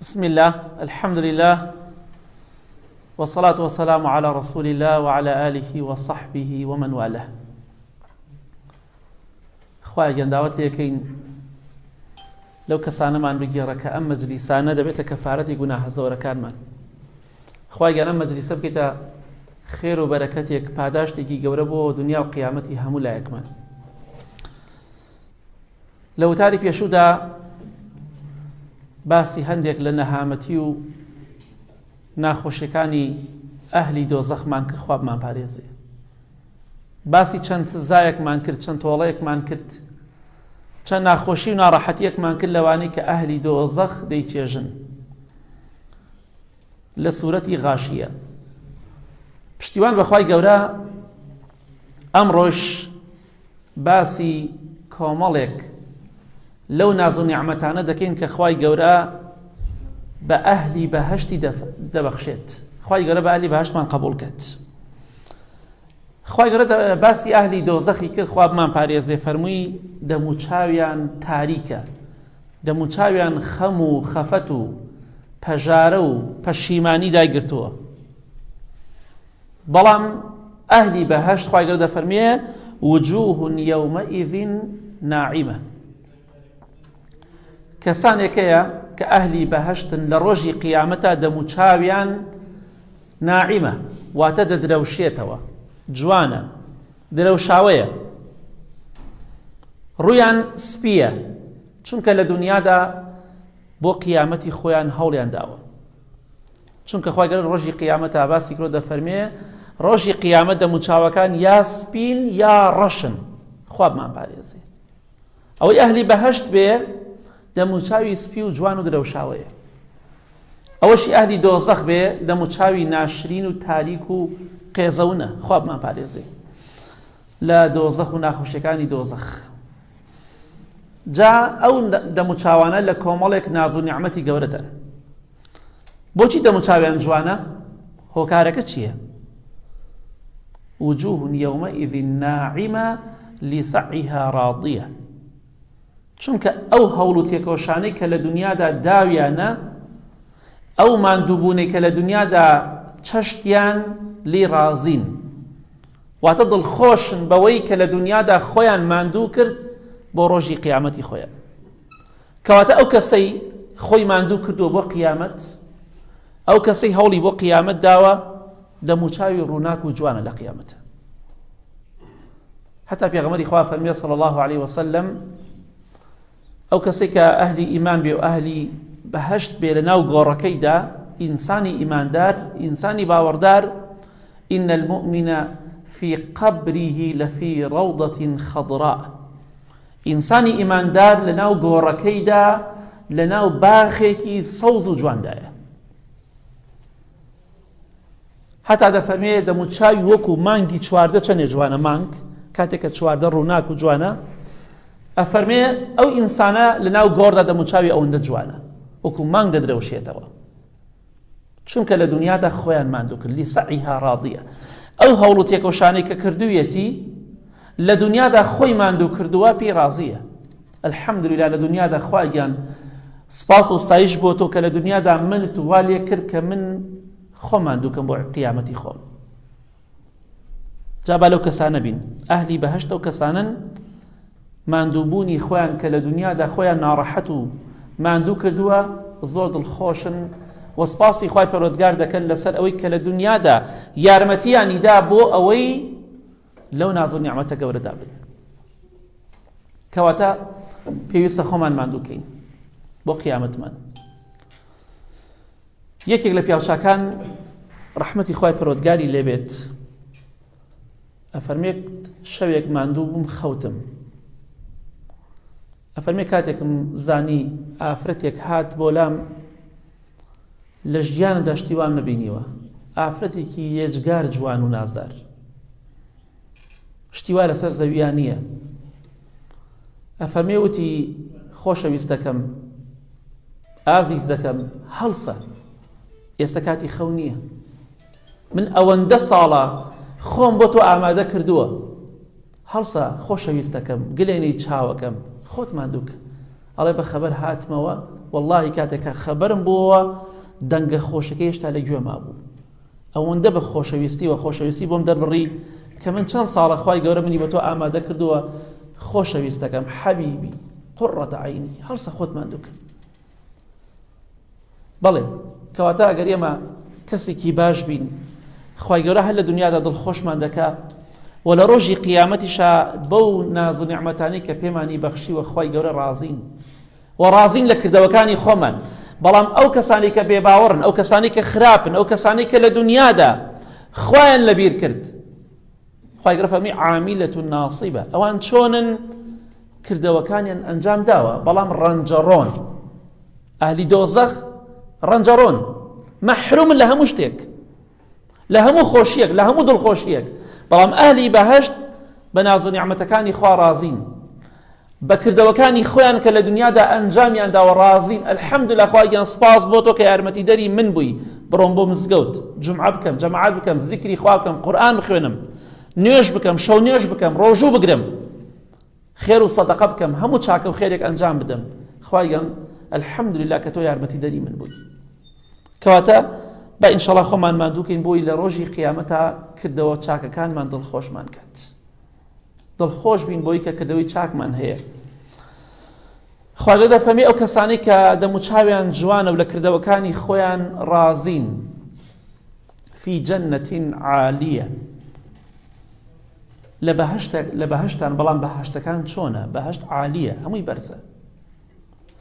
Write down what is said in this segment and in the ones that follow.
بسم الله الحمد لله والصلاة والسلام على رسول الله وعلى آله وصحبه ومن والاه. خوای گەنداوت لێکەین لەو کەسانەمان بگێڕە کە ئەم مەجلیسانە دەبێتە کەفارەتی گوناهە زۆرەکانمان. خوای گەان ئەم مەجلیسە بکەیتە خێر و بەرەکەتێک پاداشتێکی گەورە بۆ دنیا و قیامەتی هەموو لایەکمان. لە وتاری پێشوودا باسی هەندێک لە نەهامەتی و ناخۆشیەکانی ئەهلی دۆزەخمان کرد، خوا بمان پارێزێ. باسی چەند سزایەکمان کرد، چەند تۆڵەیەکمان کرد، چەند ناخۆشی و ناڕەحەتیەکمان کرد لەوانەی کە ئەهلی دۆزەخ دەیچێژن لە سوورەتی غاشیە. پشتیوان بەخوای گەورە ئەمڕۆژ باسی کۆمەڵێک لەو ناز و نیعمەتانە دەکەین کە خوای گەورە بە ئەهلی بەهەشتی دەبەخشێت. خوای گەورە بە ئەهلی بەهەشتمان قبول کات. خوای گەورە باسی ئەهلی دۆزەخی کرد، خوا بمان پارێزێ، فەرمووی دەموچاویان تاریکە، دەموچاویان خەم و خەفەت و پەژارە و پەشیمانی دایگرتووە. بەڵام ئەهلی بەهەشت خوای گەورە دەفەرمێ وجوه یومئذ ناعمە. کەسانێکەیە کە ئەهلی بەهەشتن لە ڕۆژی قیامەتە دەموچاویان ناعیمە، واتە دەدرەوشێتەوە، جوانە، درەوشاوەیە، ڕویان سپیە، چونکە لە دنیادا بۆ قیامەتی خۆیان هەوڵیان داوە. چونکە خوای گەورە ڕۆژی قیامەتە باسی کرۆ دەفەرمێ ڕۆژی قیامەت دەموچاوەکان یا سپین یا ڕەشن. خوا بمان پارێزێ. ئەوەی ئەهلی بەهەشت بێ دەموچاوی سپی و جوان و درەوشاوەیە. ئەوەشی ئەهلی دۆزەخ بێ دەموچاوی ناشرین و تاریک و قێزەونە. خوا بمان پارێزێ لە دۆزەخ و ناخۆشیەکانی دۆزەخ. جا ئەو دەموچاوانە لە کۆمەڵێک ناز و نیعمەتی گەورەتەن. بۆچی دەموچاویان جوانە؟ هۆکارەکە چییە؟ وجوه یومئذ ناعمە لسعیها ڕاضیە. چونکە ئەو هەوڵ و تێکۆشانەی کە لە دنیادا داویانە، ئەو ماندووبوونەی کە لە دنیادا چەشتیان لێ ڕازین، واتە دڵخۆشن بەوەی کە لە دنیادا خۆیان ماندوو کرد بۆ ڕۆژی قیامەتی خۆیان. کەواتە ئەو کەسەی خۆی ماندوو کردووە بۆ قیامەت، ئەو کەسەی هەوڵی بۆ قیامەت داوە، دەموچاوی ڕووناک و جوانە لە قیامەتە. حتا پێغەمبەری خوا فەرمێ صلی الله عليه وسلم ئەو کەسێک کە ئەهلی ئیمان بێ و ئەهلی بەهەشت بێ لە ناو گۆڕەکەیدا، ئینسانی ئیماندار، ئینسانی باوەڕدار، ئین المؤمن فی قبره لفی ڕەوضة خضراء. ئینسانی ئیماندار لە ناو گۆڕەکەیدا لە ناو باخێکی سەوز و جواندایە. هەتا دەفەرمێ دەموچاوی وەکو مانگی چواردە چەندێ جوانە مانگ، کاتێک کە چواردە ڕووناک و جوانە، ئەفەرمێ ئەو ئینسانە لە ناو گۆڕدا دەموچاوی ئەوەندە جوانە، وەکو مانگ دەدرەوشێتەوە، چونکە لە دنیادا خۆیان ماندوو کرد، لسعیها ڕاضیە. ئەو هەوڵ و تێکۆشانەی کە کردوویەتی لە دنیادا خۆی ماندوو کردووە، پێی ڕازیە. الحەمدولیلا لە دنیادا خوایان سپاس و ستایش بۆ تۆ کە لە دنیادا منت وا لێ کرد کە من خۆ ماندووکەم بۆ قیامەتی خۆم. جا با لەو کەسانە بین، ئەهلی بەهەشت ئەو کەسانن ماندووبوونی خۆیان کە لە دنیادا خۆیان ناڕەحەت و ماندوو کردووە زۆر دڵخۆشن و سپاسی خوای پەروەردگار دەکەن لەسەر ئەوەی کە لە دنیادا یارمەتیانیدا بۆ ئەوەی لەو ناز و نیعمەتە گەورەدا بن. کەواتە پێویستە خۆمان ماندووکەین بۆ قیامەتمان. یەکێک لە پیاوچاکان ڕەحمەتی خوای پەروەردگاری لێبێت ئەفەرمێت شەوێک ماندوو بووم خەوتم. ئەفەرمێ کاتێکم زانی ئافرەتێک هات بۆ لام لە ژیانمدا شتی وام نەبینیوە، ئافرەتێکی یێجگار جوان و نازدار، شتی وا لەسەر زەویان نییە. ئەفەرمێ وتی خۆشەویستەکەم، ئازیز دەکەم، هەڵسە، ئێستا کاتی خەو نییە، من ئەوەندە ساڵە خۆم بۆ تۆ ئامادە کردووە، هەڵسە خۆشەویستەکەم، گلێنەی چاوەکەم، خۆت ماندووکە. ئەڵێ بە خەبەر هاتمەوە واللهی کاتێککە خەبەرم بووە دەنگە خۆشەکە هێشتا لە گوێما بوو ئەوەندە بە خۆشەویستی و خۆشەویستی بۆم دەربڕی کە من چەند ساڵە خوای گەورە منی بە تۆ ئامادە کردووە خۆشەویستەکەم حەبیبی قڕەتە عەینی هەڵسە خۆت ماندوو کرد بەڵێ کەواتە ئەگەر ئێمە کەسێکی باش بین خوای گەورە هەر لە دنیادا دڵخۆشمان دەکا و لە ڕۆژی قیامەتیشا بەو ناز و نیعمەتانەی کە پێمانی بەخشیوە خوای گەورە ڕازین و ڕازین لە کردەوەکانی خۆمان بەڵام ئەو کەسانی کە بێباوەڕن ئەو کەسانی کە خراپن ئەو کەسانی کە لە دنیادا خوایان لەبیر کرد خوای گەورە فەرمی عامیلەة ناصیبە ئەوان چۆنن کردەوەکانیان ئەنجام داوە بەڵام ڕەنجەڕۆن ئەهلی دۆزەخ ڕەنجەڕۆن مەحرومن لە هەموو شتێک لە هەموو خۆشیەک لە هەموو دڵخۆشیەک بەڵام ئەهلی بەهەشت بە ناز و نیعمەتەکانی خوا ڕازین بە کردەوەکانی خۆیان کە لە دنیادا ئەنجامیان داوە ڕازین ئەلحەمدوللا خوایان سپاس بۆ تۆ کە یارمەتیدەری من بووی بڕۆم بۆ مزگەوت جومعە بکەم جەماعەت بکەم زیکری خوا بکەم قورئان بخوێنم نوێژ بکەم شەو نوێژ بکەم ڕۆژوو بگرم خێر و سەدەقە بکەم هەموو چاکە و خێرێک ئەنجام بدەم خوایان ئەلحەمدوللا کە تۆ یارمەتیدەری من بووی کەواتە با ئینشەڵا خۆمان مادووکەین بۆی لە ڕۆژی قیامەتا کردەوە چاکەکانمان دڵخۆشمان کات دڵخۆش بین بۆی کە کردەوەی چاکمان هەیە خوا دەفەرمێ ئەو کەسانەی کە دەموچاویان جوانە و لە کردەوەکانی خۆیان ڕازین فی جەنەة عالیە لە بەهەشتان بەڵام بەهەشتەکان چۆنە بەهەشت عالیە هەمووی بەرزە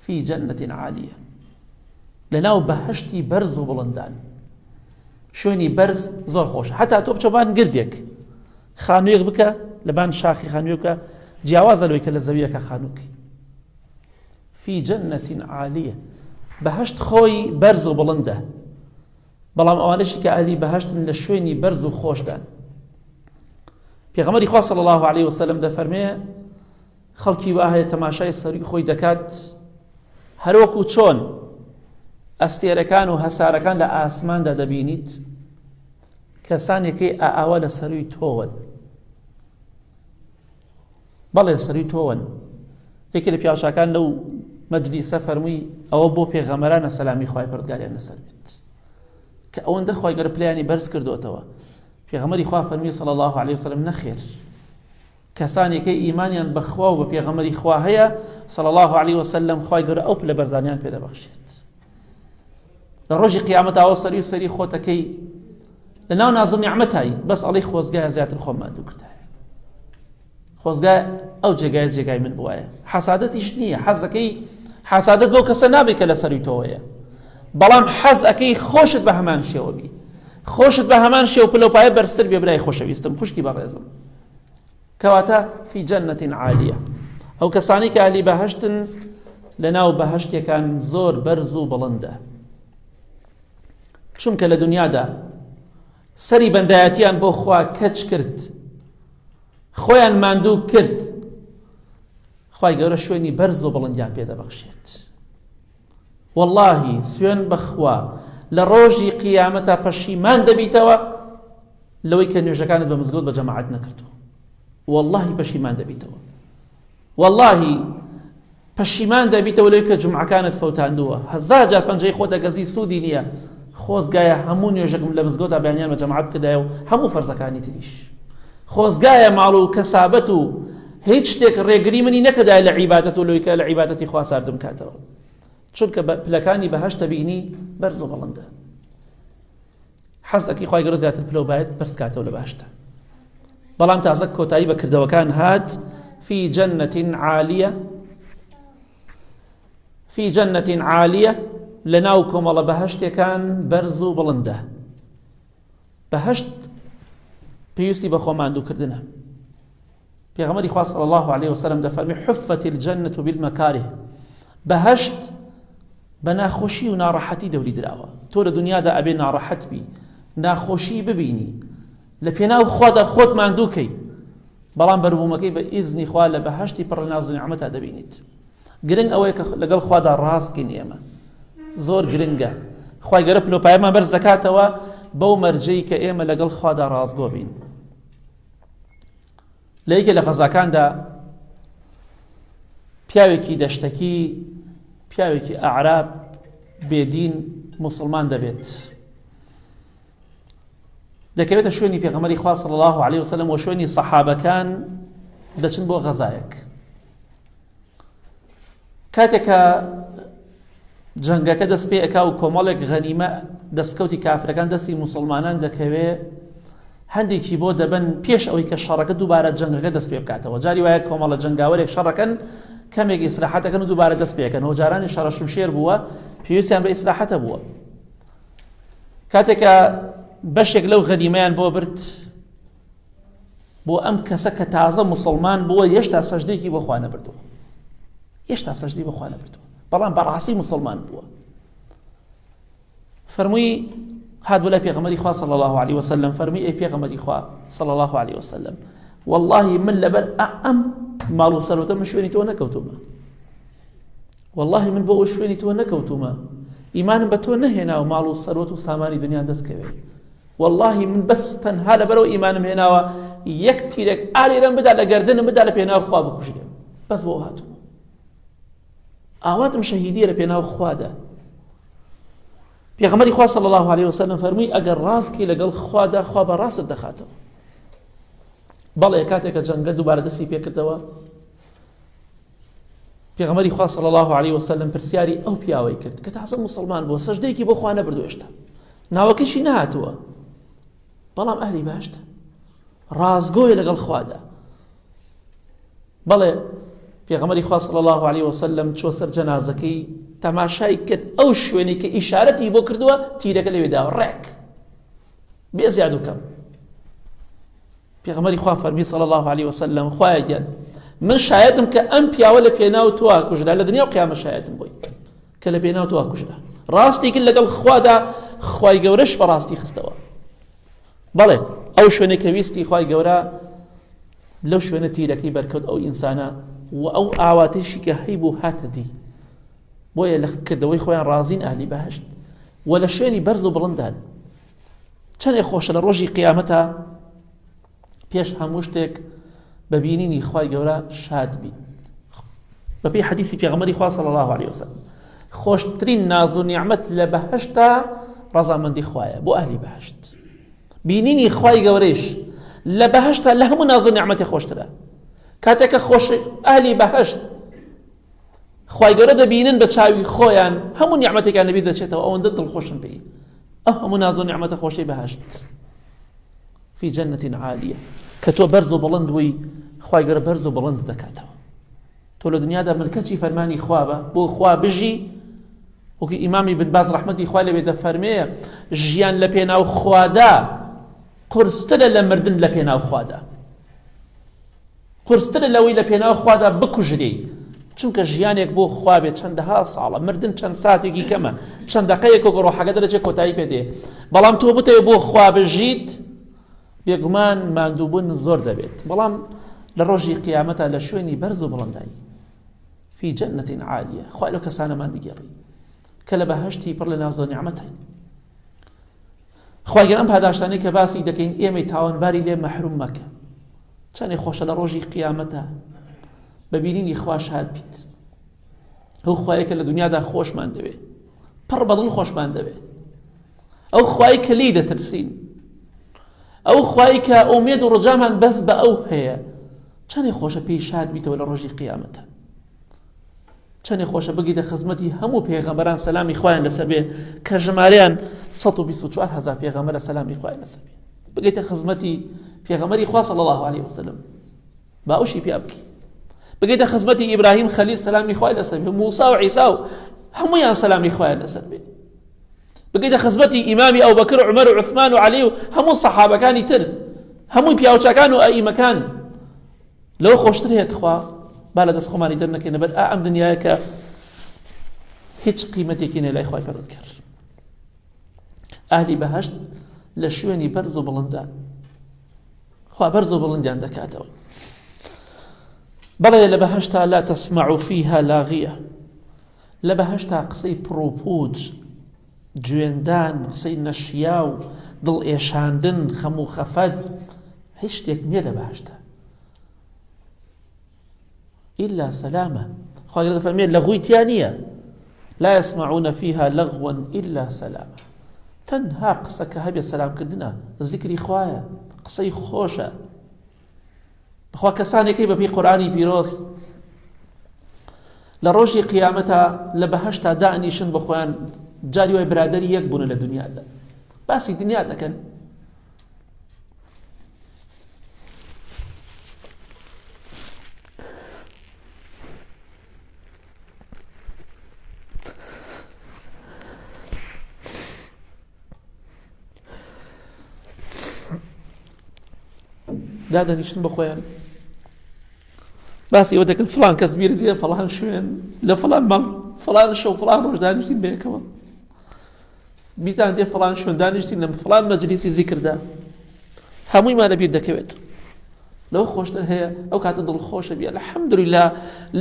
فی جەنەة عالیە لەناو بەهەشتی بەرز و بڵندان شوێنی بەرز زۆر خۆش هەتا تۆ بچۆبان گردێک خانوویەک بکە لەبان شاخی خانووی بکە جیاوازە لەوەی کە لە زەویەکە خانووکی فی جەنەة عالیە بەهەشت خۆی بەرز و بڵندە بەڵام ئەوانەشی کە ئەهلی بەهەشتن لە شوێنی بەرز و خۆشدان پێغەمبەری خوا صلی الله علیه وسلم دەفەرمێ خەڵکی وا هەیە تەماشای سەروی خۆی دەکات هەروەکو چۆن ئەستێرەکان و هەسارەکان لە ئاسماندا دەبینیت کەسانێکی ئاوا لە سەروی تۆون بەڵێ سەروی تۆون یەکێ لە پیاوچاکان لەو مەجلیسە فەرمووی ئەوە بۆ پێغەمبەرانە سەلامی خوای پەروەردگاریان لەسەر بێت کە ئەوەندە خوای گەورە پلەیانی بەرز کردوتەوە پێغەمبەری خوا فەرمووی صلی الله علیه وسلم نەخێر کەسانێکی ئیمانیان بەخوا و بە پێغەمبەری خوا هەیە صلی الله علیه وسلم خوای گەورە ئەو پلە بەرزانیان پێدەبەخشێت لە ڕۆژی قیامەتەوە سەری و سەری خۆتەکەی لەناو ناز و نیعمەتایی بەس ئەڵێی خۆزگایە زیاتر خۆممان دوو کردایە خۆزگای ئەو جێگایە جێگای من بووایە حەسادەتیش نییە حەزەکەی حەسادەت بۆ کەسە نابێت کە لە سەروی تۆوەیە بەڵام حەز ئەکەی خۆشت بە هەمان شێوە بی خۆشت بە هەمان شێو پلەپایە بەرزتر بێ برای خۆشەویستم خوشکی بەڕێزم کەواتە فی جەنەة عالیە ئەو کەسانی کە ئەهلی بەهەشتن لەناو بەهەشتێکان زۆر بەرز و بڵندە چونکە لە دنیادا سەری بەندایەتیان بۆ خوا کەچ کرد خۆیان ماندوو کرد خوای گەورە شوێنی بەرز و بڵندیان پێدەبەخشێت واللهی سوێن بەخوا لە ڕۆژی قیامەتە پەشیمان دەبیتەوە لەوەی کە نوێژەکانت بە مزگەوت بە جەماعەت نەکردووە واللهی پەشیمان دەبیتەوە واللهی پەشیمان دەبیتەوە لەوەی کە جومعەکانت فەوتاندووە هەزار جار پەنجەی خۆت دەگەزی سوودی نییە خۆزگایە هەموو نوێژەکم لە مزگەوتە بەیانیان بە جەماعەت کردایە و هەموو فەرزەکانی تریش خۆزگایە ماڵ و کەسابەت و هیچ شتێک ڕێگری منی نەکردایە لە عیبادەت و لەوەی کە لە عیبادەتی خوا ساردم کاتەوە چونکە پلەکانی بەهەشتە بینی بەرز و بەڵندە حەز ئەکەی خوای گەورە زیاتر پلە و باید بەرز کاتەوە لە بەهەشتە بەڵام تازە کۆتایی بە کردەوەکان هات فی جەنەة عالیە فی جەنەة عالیە لەناو کۆمەڵە بەهەشتێکان بەرز و بڵندە بەهەشت پێویستی بە خۆماندووکردنە پێغەمبەری خوا صلی الله علیه وسلم دەفەرمێ حفت الجەنەة بالمەکاره بەهەشت بە ناخۆشی و ناڕەحەتی دەوری دراوە تۆ لە دنیادا ئەبێ ناڕەحەت بی ناخۆشی ببینی لە پێناو خوادا خۆت ماندووکەی بەڵام بەروبوومەکەی بە ئیزنی خوا لە بەهەشتی پڕ لە ناز و نیعمەتا دەبینیت گرنگ ئەوەیە کە لەگەڵ خوادا ڕاستکەین ئێمە زۆر گرنگە خوای گەورە پلۆپایەمان بەرز دەکاتەوە بەو مەرجەی کە ئێمە لەگەڵ خوادا ڕازگۆ بین لە یەکێک لە غەزاکاندا پیاوێکی دەشتەکی پیاوێکی ئەعراب بێدین مسلمان دەبێت، دەکەوێتە شوێنی پێغەمبەری خوا صلی الله علیه وسلم و شوێنی سەحابەکان دەچن بۆ غەزایەک. کاتێکە جەنگەکە دەست پێ ئەکا و کۆمەڵێک غەنیمە دەستکەوتی کافرەکان دەستی مسلمانان دەکەوێت، هەندێکی بۆ دەبن پێش ئەوەی کە شەڕەکە دووبارە جەنگەکە دەست پێ بکاتەوە. جاری وایە کۆمەڵە جەنگاوەرێک شەڕەکەن کەمێک ئیسلاحەتەکەن و دووبارە دەست پێکەنەوە. جارانی شەڕە شمشێر بووە پێویستیان بە ئیسلاحەتە بووە. کاتێکە بەشێک لەو غەنیمەیان بۆ برد بۆ ئەم کەسە کە تازە مسلمان بووە، هێشتا سەجدەیەکی بۆ خوا نەبردووە، هێشتا سەجدەی بۆ خوا نەبردووە، بەڵام بەڕاستی مسلمان بووە. فەرمووی هات بۆ لای پێغەمبەری خوا صلی الله علیه وسلم، فەرمووی ئەی پێغەمبەری خوا صلی الله علیه وسلم، والله من لەبەر ئەم ماڵ و سەرۆتە من شوێنی تۆ نەکەوتومە، والله من بۆ ئەو شوێنی تۆ نەکەوتومە، ئیمانم بە تۆ نەهێنا و ماڵ و سەرۆت و سامانی دنیان دەستکەوێ، والله من بەس تەنها لەبەرەوە ئیمانم هێناوە یەک تیرێک ئالێرەم بدا لە گەردنم بدا لە پێناو خوا بکوژێم، بەس بۆ هاتووە. ئاواتم شەهیدیە لە پێناو خوادا. پێغەمبەری خوا صلی الله علیه وسلم فەرمووی ئەگەر ڕاستکی لەگەڵ خوادا، خوا بە ڕاستت دەخاتەوە. بەڵێ کاتێکە جەنگە دووبارە دەستی پێکردەوە، پێغەمبەری خوا صلی الله علیه وسلم پرسیاری ئەو پیاوەی کرد کە تازە مسلمان بووە، سەجدەیەکی بۆ خوا نەبردووە، هێشتا ناوەکەشی نهاتووە، بەڵام ئەهلی باشتە، ڕازگۆیە لەگەڵ خوادا. بەڵێ پێغەمبەری خوا صلی الله علیه وسلم چۆ سەر جەنازەکەی تەماشای کرد، ئەو شوێنی کە ئیشارەتی بۆ کردووە تیرەکە لەوێ داوە ڕێک بێ زیاد و کەم. پێغەمبەری خوا فەرمی صلی الله علیه وسلم، خوایە گیان من شایەتم کە ئەم پیاوە لە پێناو تۆ کوژرا، لە دنیا و قیامەت شایەتم بووی کە لە پێناو تۆ کوژرا، ڕاستی کرد لەگەڵ خوادا، خوای گەورەش بەڕاستی خستەوە. بەڵێ ئەو شوێنێک کە ویستی خوای گەورە لەو شوێنە تیرەکەی بەرکەوت ئەو ئینسانە و ئەو ئاواتەشی کە هەی بوو هاتە دی، بۆیە لە کردەوەی خۆیان ڕازین ئەهلی بەهەشت و لە شوێنی بەرز و بڵندان. چەندێک خۆشە لە ڕۆژی قیامەتە پێش هەموو شتێک ببینینی خوای گەورە شاد بین. بەپێی حەدیثی پێغەمبەری خوا صلی الله علیه وسلم، خۆشترین ناز و نیعمەت لە بەهەشتە ڕەزامەندی خوایە بۆ ئەهلی بەهەشت. بینینی خوای گەورەیش لە بەهەشتە لە هەموو ناز و نیعمەتی خۆشترە. کاتێکە خۆش ئەهلی بەهەشت خوای گەورە دەبینن بە چاوی خۆیان، هەموو نیعمەتێکیان لەبیر دەچێتەوە، ئەوەندە دڵخۆشن پێی. ئەو هەموو ناز و نیعمەتە خۆشەی بەهەشت فی جەنەت عالیە کە تۆ بەرز و بڵند بووی، خوای گەورە بەرز و بڵند دەکاتەوە. تۆ لە دنیادا ملکەتی فەرمانی خوا بە، بۆ خوا بژی. وەکو ئیمامی بن باز ڕەحمەتی خوا لەوێ دەفەرمێ ژیان لە پێناو خوادا قورسترە لە مردن لە پێناو خوادا، قورسترە لەوەی لە پێناو خوادا بکوژری، چونکە ژیانێک بۆ خوا بێت چەندەها ساڵە، مردن چەند ساتێکی کەمە، چەند دەقەیەک و ڕۆحەکە دەرەچێت کۆتایی پێدێ. بەڵام تۆ بتەوێ بۆ خوا بژیت، بێگومان ماندووبوون زۆر دەبێت. بەڵام لە ڕۆژی قیامەتە لە شوێنی بەرز و بڵندایی فی جەنەت عالیە، خوای لەو کەسانەمان بگێڕی کە لە بەهەشتی پڕ لە ناوزە نیعمەتین. خوای گەورە ئەم پاداشتانەی کە باسی دەکەین ئێمەی تاوانباری لێ مەحروم مەکە. چەندێک خۆشە لە ڕۆژی قیامەتە ببینینی خوا شاد بیت، ئەو خوایە کە لە دنیادا خۆشمان دەوێت، پڕ بەدڵ خۆشمان دەوێت، ئەو خوای کە لی دەترسین، ئەو خوای کە ئومێد و ڕجامان بەس بە ئەو هەیە. چەندێک خۆشە پێی شاد بیتەوە لە ڕۆژی قیامەتە. چەندێک خۆشە بگیتە خزمەتی هەموو پێغەمبەران سەلامی خوایان لەسەر بێ کە ژمارەیان 124,000 پێغەمبەرە سەلامی خوایان لەسەر بێ، بگیتە خزمەتی پێغەمبەری خوا صلی الله علیه وسلم با ئەوشی پێ بکەی، بگیتە خزمەتی ئیبراهیم خەلیل سەلامی خوای لەسەر بێ، موسا و عیسا و هەموویان سەلامی خوایان لەسەر بێ، بگیتە خزمەتی ئیمامی ئەوبەکر و عومەر و عوسمان و عەلی و هەموو سەحابەکانی تر، هەمووی پیاوچاکان و ئەئیمەکان. لەوە خۆشتر هێت خوا با لە دەست خۆمانی دەرنەکەینە بەر ئەم دنیایە کە هیچ قیمەتێکی نێ لای خوای پەروەردگار. ئەهلی بەهەشت لە شوێنی بەرز و بڵندان، خوا بەرز و بڵندیان دەکاتەوە. بەڵێ لە بەهەشتا لا تەسمع فیها لاغیە، لە بەهەشتا قسەی پڕوپوچ، جوێندان، قسەی نەشیا و دڵ ئێشاندن، خەم و خەفەت، هیچ شتێک نییە لە بەهەشتا ئیلا سەلامە. خوا گەورە دەفەرمێت لە غووی تیا نییە، لا يسمعون فيها لغوا إلا سلاما تەنها قسەکە هەبێ سەلامکردنە زیکری خوایە قسەی خۆشە بەخوا کەسانێکی بەپێی قورئانی پیرۆز لە ڕۆژی قیامەتە لە بەهەشتا دائنیشن بە خۆیان جاری وای برادەری یەک بوون لە دنیادا باسی دنیا دەکەن دادەنیشن بە خۆیان باسی ئەوە دەکەن فڵان کەس بیرە دێ فڵان شوێن لە فڵان مەڵ فڵان شەو فڵان ڕۆژ دانیشتین بەیەکەوە بیتان دێ فڵان شوێن دانیشتین لە فڵان مەجلیسی زیکردا هەموویمان لەبیر دەکەوێت لەوە خۆشتر هەیە ئەو کاتە دڵخۆشە بێ الحەمدولله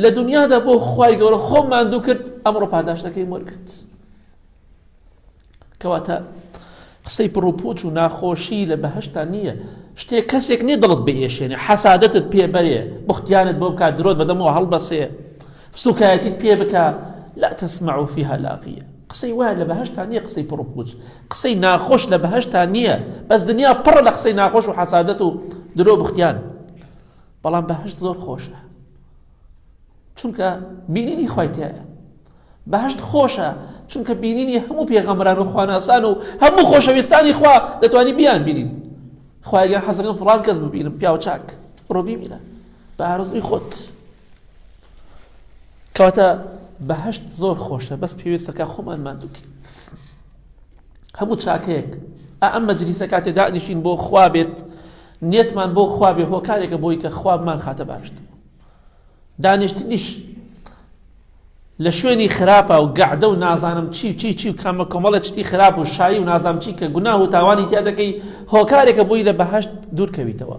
لە دنیادا بۆ خوای گەورە خۆمان دوو کرد ئەمڕۆ پاداشتەکەی وەرگرت کەواتە قسەی پڕوپوچ و ناخۆشی لە بەهەشتا نییە شتێک کەسێک نییە دڵت بێشێنێ حەسادەتت پێبەرێ بختیانت بۆ بکات درۆت بەدەمەوە هەڵبەسێ سوکایەتیت پێ بکە لا تسمع فيها لاغية قسەی وایە لە بەهەشتا نییە قسەی پڕوپوچ قسەی ناخۆش لە بەهەشتا نییە بەس دنیا پڕە لە قسەی ناخۆش و حەسادەت و درۆ بختیان بەڵام بەهەشت زۆر خۆشە چونکە بینینی خوای تایە بەهەشت خۆشە چونکە بینینی هەموو پێغەمبەران و خواناسان و هەموو خۆشەویستانی خوا دەتوانی بیان بینین خوایگەر حەزەکەم فڵان کەس ببینم پیاو چاک بڕۆ بیبینە بە ئارزوی خۆت کەواتە بەهەشت زۆر خۆشە بەس پێویستەکە خۆمان مادووکەین هەموو چاکەیەک ئەم مەجلیسە کاتێ دانیشین بۆ خوا بێت نێتمان بۆ خوا بێ هۆکارێکە بۆی کە خوا بمان خاتە باشتر دانیشتنیش لە شوێنی خراپە و گەعدە و نازانم چی و کامە کۆمەڵە چتی خراپ و شایی و نازانم چی کە گوناه و تاوانی تیا دەکەی هۆکارێکە بۆی لە بەهەشت دوورکەویتەوە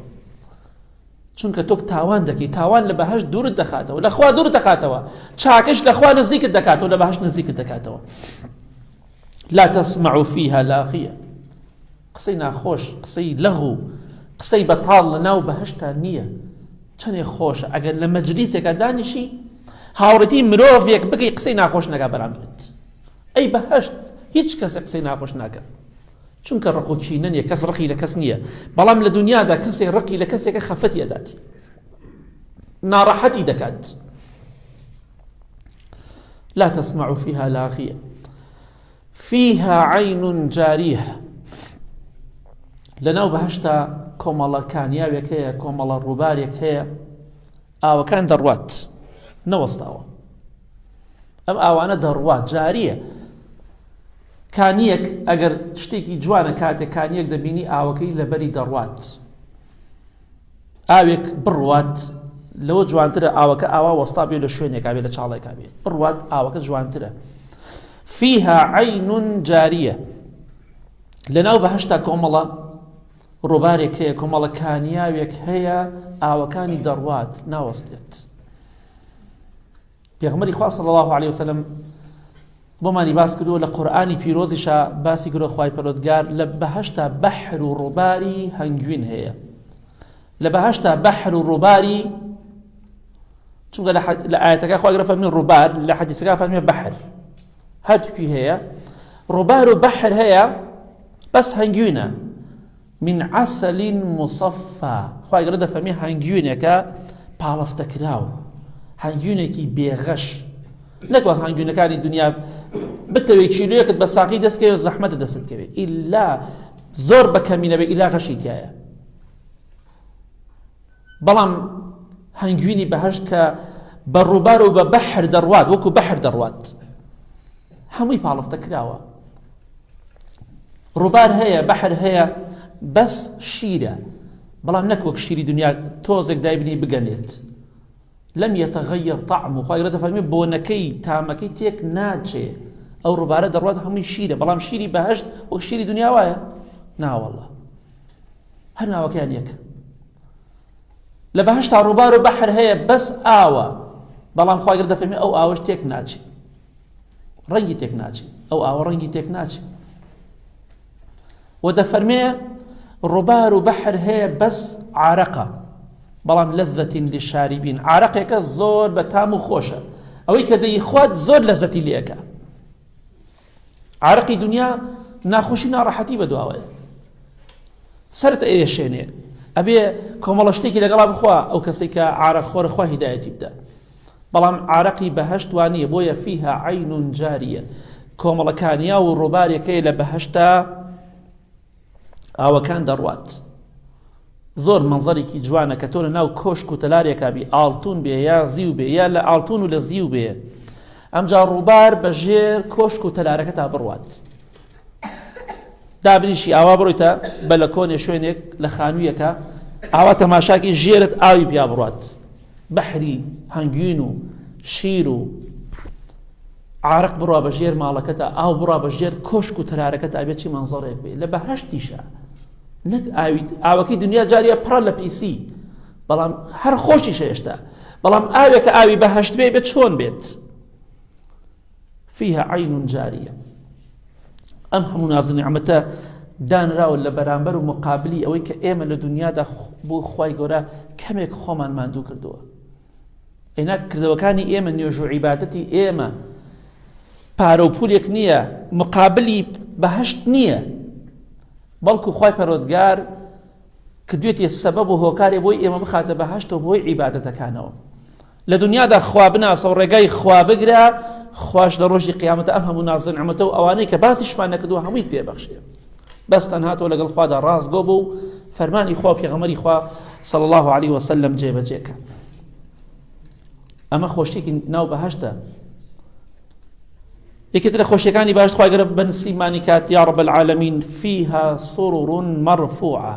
چونکە تۆ تاوان دەکەی تاوان لە بەهەشت دوورت دەخاتەوە لە خوا دوورت دەخاتەوە چاکەش لە خوا نزیکت دەکاتەوە لە بەهەشت نزیکت دەکاتەوە لا تسمع فيها لاغية قسەی ناخۆش قسەی لەغو قسەی بەتاڵ لە ناو بەهەشتا نییە چەندێک خۆشە ئەگەر لە مەجلیسێکە دانیشی هاوڕێتی مرۆڤێک بگەی قسەی ناخۆش نەگا بەرامبرت ئەی بەهەشت هیچ کەسێک قسەی ناخۆش ناکە چونکە ڕق و کینە نییە کەس ڕقی لە کەس نییە بەڵام لە دنیادا کەسێک ڕقی لە کەسێکە خەفەتی ئەداتی ناڕەحەتی دەکات لا تسمع فيها لاغية فيها عين جارية لەناو بەهەشتا کۆمەڵە کانیاوێک هەیە کۆمەڵە ڕووبارێک هەیە ئاوەکان دەڕوات نەوەستاوە ئەم ئاوانە دەڕوات جاریە کانیەک ئەگەر شتێکی جوانە کاتێک کانیەک دەبینی ئاوەکەی لەبەری دەڕوات ئاوێک بڕوات لەوە جوانترە ئاوەکە ئاوا وەستا بێ لە شوێنێکا بێ لە چاڵێکا بێ بڕوات ئاوەکە جوانترە فيها عين جارية لەناو بەهەشتا کۆمەڵە ڕووبارێک هەیە کۆمەڵە کانیاوێک هەیە ئاوەکانی دەڕوات ناوەستێت پێغەمبەری خوا صلی الله علیه وسلم بۆمانی باس کردووە لە قورئانی پیرۆزیشا باسی کردووە خوای پەروەردگار لە بەهەشتا بەحر و ڕووباری هەنگوین هەیە لە بەهەشتا بەحر و ڕووباری چونکە لە ئاەتەکە خوا گەورە فەرمێ ڕووبار لە حەدیثەکە فەرمێ بەحر هەردووکی هەیە ڕووبار و بەحر هەیە بەس هەنگوینە من عسل مصفى خوای گەورە دەفەرمێ هەنگوینێکە پاڵەفتەکراو هەنگوینێکی بێغەش نەکوە هەنگوینەکانی دنیا بتەوێ کیلۆیەکت بە ساقی دەستکەوێ زەحمەتە دەستکەوێ ئیلا زۆر بەکەمینە بێ ئیلا غەشی تایە بەڵام هەنگوینی بەهەشت کە بە ڕووبار و بە بەحر دەڕوات وەکو بەحر دەڕوات هەمووی پاڵەفتەکراوە ڕووبار هەیە بەحر هەیە بەس شیرە بەڵام نەکوەک شیری دنیا تۆزێک دایبنی بگەنێت لم يتغير طعمه خوای گەورە دەفەرمێ بۆنەکەی تامەکەی تێک ناچێ ئەو ڕووبارە دەڕوات هەمووی شیرە بەڵام شیری بەهەشت وەک شیری دنیا وایە ناوەڵڵا هەر ناوەکەیان یەک لە بەهەشتا ڕووبار و بەحر هەیە بەس ئاوە بەڵام خوای گەورە دەفەرمێ ئەو ئاوەش تێک ناچێ ڕەنگی تێک ناچێ ئەو ئاوە ڕەنگی تێک ناچێ و دەفەرمێ ڕووبار و بەحر هەیە بەس عارەقە بەڵام لەذەتین للشاربین عارەقێکە زۆر بە تام و خۆشە ئەوەی کە دەیخوات زۆر لەزەتی لێەکە عرقی دنیا ناخۆشی ناڕەحەتی بەدواوەیە سەرت ئێشێنێ ئەبێ کۆمەڵە شتێکی لەگەڵا بخوا ئەو کەسێک کە عارەقخۆرە خوا هیدایەتی بدە بەڵام عارەقی بەهەشت وانییە بۆیە فیها عەین جاریە کۆمەڵەکانیا و ڕووبارێکەیە لە بەهەشتا ئاوەکان دەڕوات زۆر منزەرێکی جوانە کە تۆ لە ناو کۆشک و تەلارێکا بی ئاڵتون بێ یا زیو بێ یا لە ئاڵتون و لە زیو بێ ئەمجا ڕووبار بەژێر کۆشک و تەلارەکە تا بڕوات دابنیشی ئاوا بڕۆیتە بە لە کۆنێ شوێنێک لە خانوویەکە ئاوا تەماشاکی ژێرت ئاوی پیا بڕوات بەحری هەنگوین و شیر و عارق بڕوا بەژێر ماڵەکەتە ئاو بڕوا بەژێر کۆشک و تەلارەکەت ئابێت چی مەنزەڕێک بێ لە بەهەشتیشە نەک ئاوەکەی دنیا جاریە پڕە لە پیسی بەڵام هەر خۆشیشە هێشتا بەڵام ئاوێکە ئاوی بەهەشت بێ بێت چۆن بێت فيها عين جارية ئەم هەموو ناز نعمەتە دانراوە لە بەرامبەر و مقابلی ئەوەی کە ئێمە لە دنیادا بۆ خوای گەورە کەمێک خۆمان ماندوو کردووە ئەینا کردەوەکانی ئێمە نوێژ و عیبادەتی ئێمە پارە و پولێک نییە مقابلی بەهەشت نییە بەڵکو خوای پەروەردگار کردوێتی سەبەب و هۆکارێ بۆی ئێمە بخاتە بەهەشت و بۆی عیبادەتەکانەوە لە دنیادا خوا بناسە و ڕێگای خوا بگرە خوش لە ڕۆژی قیامەتە ئەم هەموو ناز نعمەتە و ئەوانەی کە باسیشمان نەکردووە هەمووی پێبەخشێ بەس تەنهاتەوە لەگەڵ خوادا ڕاستگۆ بوو و فەرمانی خوا و پێغەمبەری خوا صلی الله عليه وسلم جێبەجێکە ئەمە خۆشیێکی ناو بەهەشتە یەکێتر لە خۆشیەکانی بەهەشت خوای گەورە بەنسیبمانی کات یا رب العالمین فيها سرر مرفوعة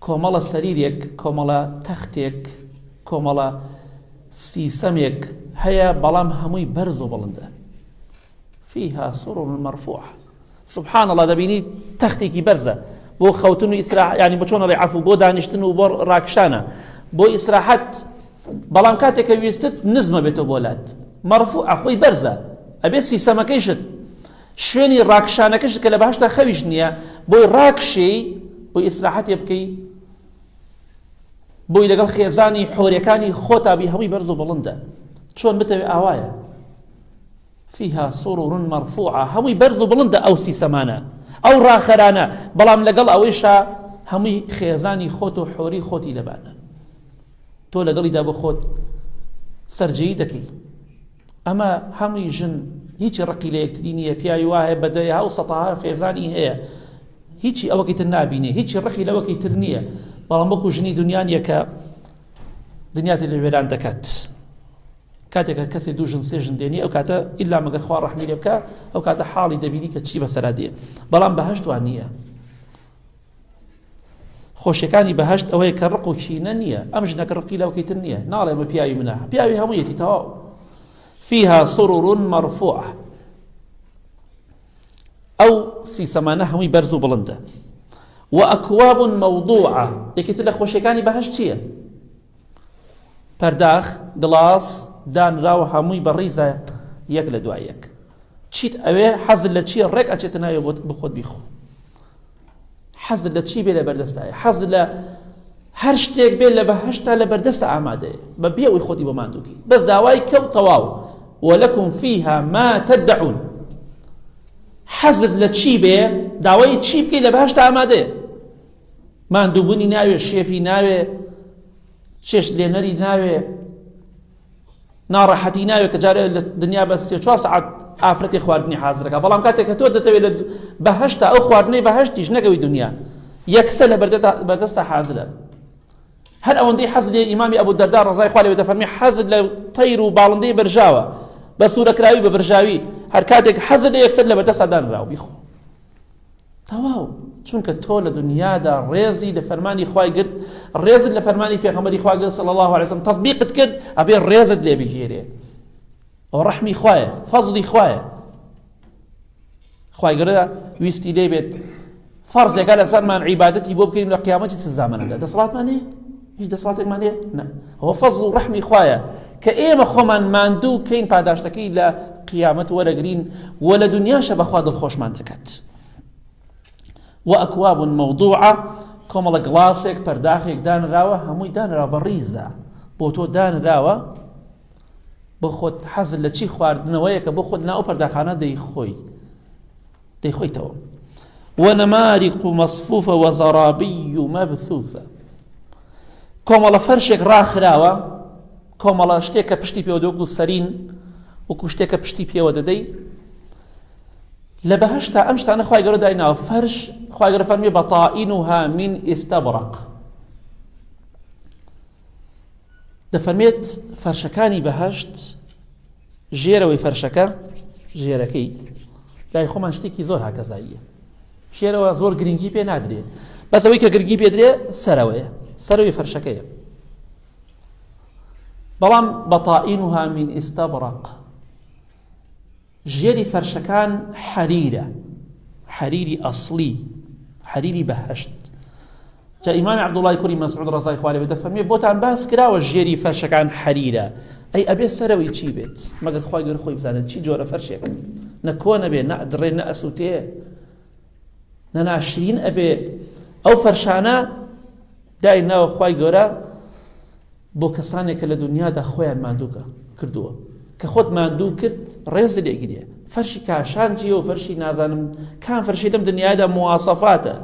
کۆمەڵە سەریرێک کۆمەڵە تەختێک کۆمەڵە سیسەمێک هەیە بەڵام هەمووی بەرز و بڵندە فيها سرر مرفوعة سبحان الله دەبینی تەختێکی بەرزە بۆ خەوتن و ئیسراحەت ینی بۆ چۆنەڵێ عەفو بۆ دانیشتن و بۆ ڕاکشانە بۆ ئیسراحەت بەڵام کاتێککە ویستت نزمە بێتەوە بۆ لات مەرفوعە خۆی بەرزە ئەبێ سیسەمەکەیشت شوێنی ڕاکشانەکەشت کە لە بەهەشتا خەویش نییە بۆی ڕاکشەی بۆی ئیسراحەتێ بکەی بۆی لەگەڵ خێزانی حۆریەکانی خۆتابی هەمووی بەرز و بڵندە چۆن بتەوێ ئاوایە فيها سرر مرفوعة هەمووی بەرز و بڵندە ئەو سیسەمانە ئەو ڕاخەرانە بەڵام لەگەڵ ئەوەیشە هەمووی خێزانی خۆت و حۆری خۆتی لەبانە تۆ لەگەڵیدا بۆ خۆت سەرجەیی دەکەی ئەمە هەمووی ژن هیچی ڕقی لە یەکتری نییە پیاوی وایە بەدەی هەو سەتەها خێزانی هەیە هیچی ئەوەکەی تر نابینێ هیچی ڕقی لەوەکەی تر نییە بەڵام وەکو ژنی دنیانیە کە دنیاتی لە وێران دەکات کاتێکە کەسێ دوو ژن سێ ژن دێنی ئەو کاتە ئیلا مەگەر خوا ڕەحمی لێ بکە ئەو کاتە حاڵی دەبینی کە چی بەسەرا دێ بەڵام بەهەشت وان نییە خۆشیەکانی بەهەشت ئەوەیە کە ڕق و کینە نییە ئەم ژنەکە ڕقی لەوەکەی تر نییە ناڵێ ئەمە پیاوی منە پیاوی هەموویەتی تەواو فيها سرر مرفوعة ئەو سیسەمانە هەمووی بەرز و بڵندە وأكواب موضوعة یەکێتر لە خۆشیەکانی بەهەشت چییە پەرداخ گڵاس دانراوە هەمووی بەڕیزە یەک لە دوای یەک چیت ئەوێ حەزت لە چیە ڕێک ئەچێتە ناوێ بۆ خۆت بیخۆ حەزت لە چی بێ لە بەردەستایە حەزت لە هەر شتێک بێت لە بەهەشتا لە بەردەستە ئامادەیە بە بێ ئەوی خۆتی بۆ ماندووکی بەس داوای کەوت تەواو ولكم فيها ما تدعون حەزت لە چی بێ داوای چی بکەی لە بەهەشتا ئامادەیە ماندووبوونی ناوێ شێفی ناوێ چێشت لێنەری ناوێ ناڕەحەتی ناوێ کە جارێ لە دنیا بە 3-4 سەعات ئافرەتی خواردنی حازرەکە بەڵام کاتێک کە تۆ دەتەوێت لە بەهەشتا ئەو خواردنەی بەهەشتیش نەگەوی دنیا یەکسە لە بەردەستە حازرە هەر ئەوەندەی حەز لێ ئیمامی ئەبوو دەردا ڕەزای خوا لێ دەفەرمێ حەزت لە تەیر و باڵندەی بەرژاوە بە سوورەکراوی بە بەرژاوی هەر کاتێک حەزت لە یەکسەر لە بەردەستا دانراوە بیخۆ تەواو چونکە تۆ لە دنیادا ڕێزی لە فەرمانی خوای گرت ڕێزت لە فەرمانی پێغەمبەری خوا گرت صلی الله عليه وسلم تەطبیقت کرد ئەبێ ڕێزت لێ بگیرێ ئەو ڕەحمی خوایە فەزلی خوایە خوای گەورە ویستی لێ بێت فەرزێکە لەسەرمان عیبادەتی بۆ بکەین لە قیامەتی چ زامانەدا دەسەڵاتمان هەیە هیچ دەسەڵاتێکمان هەیە نە ئەوە فەزل و ڕەحمی خوایە کە ئێمە خۆمان ماندوو کەین پاداشتەکەی لە قیامەت وەرەگرین و لە دنیاشە بەخوا دڵخۆشمان دەکات وأكواب موضوعة کۆمەڵە گڵاسێک پەرداخێک دانراوە هەمووی دانراوە بە ڕیزە بۆ تۆ دانراوە بۆ خۆت حەزت لە چی خواردنەوەیە کە بۆ خۆت ناو پەرداخانە دەیخۆی دەیخۆیتەوە. ونمارق مصفوفة وزرابي مبثوثة. کۆمەڵە فەرشێک ڕاخراوە، کۆمەڵە شتێک کە پشتی پێوە دەوەکو سەرین وەکو شتێک کە پشتی پێوە دەدەی لە بەهەشتا ئەم شتانە خوای گەورە دایناوە. فەرش خوای گەورە فەرمێ بەطائینها من ئستەبرق. دەفەرمێت فەرشەکانی بەهەشت ژێرەوەی فەرشەکە ژێرەکەی لای خۆمان شتێکی زۆر هاکەزاییە. ژێرەوە زۆر گرنگی پێ نادرێ، بەس ئەوەی کە گرنگی پێدرێ سەرەوەیە، سەرەوەی فەرشەکەیە. بەڵام بەطائینها من ئستەبرق، ژێری فەرشەکان حەریرە، حەریری ئەسڵی، حەریری بەهەشت. جا ئیمامی عەبدوڵڵای کوڕی مەسعود ڕەزای خوا لێ بێت دەفەرمێ بۆتان باس کراوە ژێری فەرشەکان حەریرە، ئەی ئەبێ سەرەوەی چی بێت؟ مەگەر خوای گەورە خۆی بزانێت چی جۆرە فەرشێک، نە کۆنە بێ، نە ئەدڕێ، نە ئەسووتێ، نە ناشرین ئەبێ. ئەو فەرشانە دایناوە خوای گەورە بۆ کەسانێک کە لە دنیادا خۆیان ماندوو کردووە، کە خۆت ماندوو کرد ڕێز لێگیرێ. فەرشی کاشانجیە و فەرشی نازانم کام فەرشی لەم دنیادا مواسەفاتە،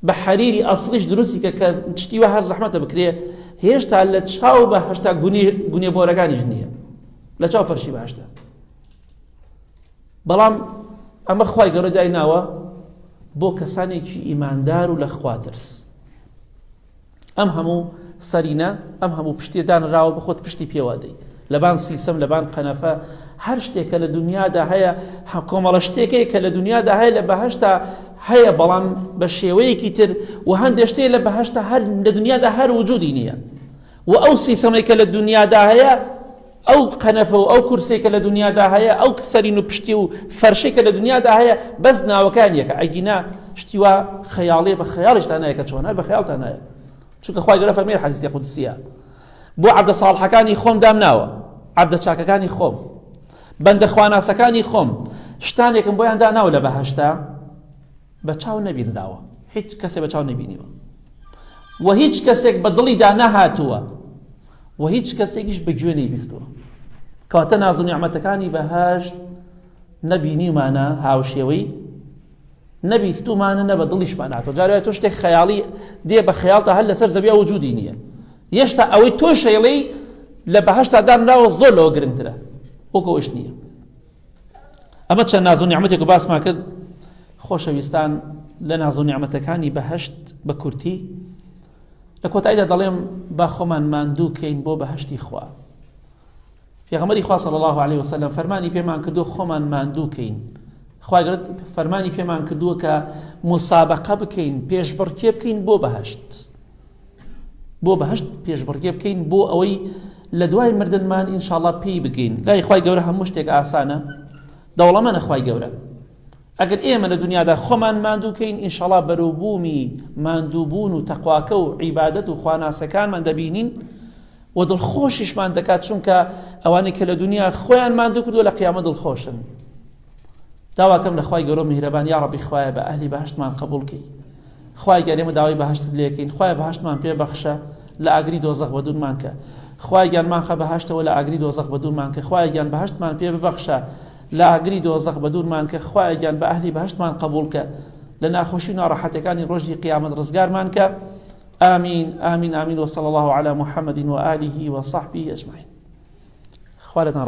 بە حەریری ئەسڵیش دروستی کە شتی وە هەر زەحمەتە بکرێ، هێشتا لە چاو بەهەشتا گونێبۆرەکانیش نییە، لە چاو فەرشی بەهەشتا. بەڵام ئەمە خوای گەورە دایناوە بۆ کەسانێکی ئیماندار و لە خوا ترس. ئەم هەموو سەرینە، ئەم هەموو پشتێ دانراوە بخۆت پشتی پێوە دەی، لەبان سیسەم، لەبان قەنەفە، هەر شتێکە لە دنیادا هەیە، کۆمەڵە شتێکەیە کە لە دنیادا هەیە لە بەهەشتا هەیە، بەڵام بە شێوەیەکی تر و هەندێک شتێک لە بەهەشتا هەر لە دنیادا هەر وجودی نییە. و ئەو سیسەمەی کە لە دنیادا هەیە، ئەو قەنەفە و ئەو کورسێکە لە دنیادا هەیە، ئەو سەرین و پشتی و فەرشێکە لە دنیادا هەیە، بەس ناوەکان یەکە. ئەگینا شتی وا خەیاڵێ بە خەیاڵیشتان نایە کە چۆنە بە خەیاڵتان نایە، چونکە خوای گەورە فەرمێ حەدیثی قودسیە بۆ عەبدە ساڵحەکانی خۆم دامناوە، عەبدە چاکەکانی خۆم، بەندە خواناسەکانی خۆم، شتانێکم بۆیان داناوە لە بەهەشتا بە چاو نەبینراوە، هیچ کەسێ بە چاو نەبینیوە، و هیچ کەسێک بە دڵیدا نەهاتووە، و هیچ کەسێکیش بە گوێ نەیبیستووە. کەواتە ناز و نیعمەتەکانی بەهەشت نەبینیمانە، هاوشێوەی نەبیستومانە، نە بە دڵیشمان هاتووە. جارێ تۆ شتێک خەیاڵی دێ بە خەیاڵتە هەر لەسەر زەویە وجودی نییە، هێشتا ئەوەی تۆ شەیڵەی لە بەهەشتا دانراوە زۆر لەوە گرنگترە، وەکەوەش نییە. ئەمە چەند ناز و نیعمەتێک و باسمان کرد. خۆشەویستان، لە ناز و نیعمەتەکانی بەهەشت بە کورتی لە کۆتاییدا دەڵێم با خۆمان ماندوو کەین بۆ بەهەشتی خوا. پێغەمبەری خوا صلی الله علیه وسلم فەرمانی پێمان کردووە خۆمان ماندوو کەین. خوای گەورە فەرمانی پێمان کردووە کە مسابقە بکەین، پێشبڕکێ بکەین بۆ بەهەشت، بۆ بەهەشت پێشبڕکێ بکەین بۆ ئەوەی لە دوای مردنمان ئینشاءڵڵا پێی بگەین. لای خوای گەورە هەموو شتێک ئاسانە، دەوڵەمەندە خوای گەورە. ئەگەر ئێمە لە دنیادا خۆمان ماندووکەین، ئینشاءڵڵا بەرووبوومی ماندووبوون و تەقواکە و عیبادەت و خواناسەکانمان دەبینین و دڵخۆشیشمان دەکات، چونکە ئەوانەی کە لە دنیا خۆیان ماندوو کردووە لە قیامەت دڵخۆشن. داواکەم لە خوای گەورە میهرەبان، یا ڕەبی خوایە بە ئەهلی بەهەشتمان قبوڵ کەی. خوای گیان ئێمە داوای بەهەشت لێکەین، خوایە بەهەشتمان پێ بەخشە، لە ئاگری دۆزەخ بە دوورمان کە. خوای گیانمان خە بەهەشتەوە، لە ئاگری دۆزەخ بە دوورمان کە. خوای گیان بەهەشتمان پێ ببەخشە، لە ئاگری دۆزەخ بە دوورمان کە. خوای گیان بە ئەهلی بەهەشتمان قبوڵ کە، لە ناخۆشی و ناڕەحەتەکانی ڕۆژی قیامەت ڕزگارمان کە. آمین آمین آمین، وصلى الله على محمد وآله وصحبه أجمعين. خوالتنا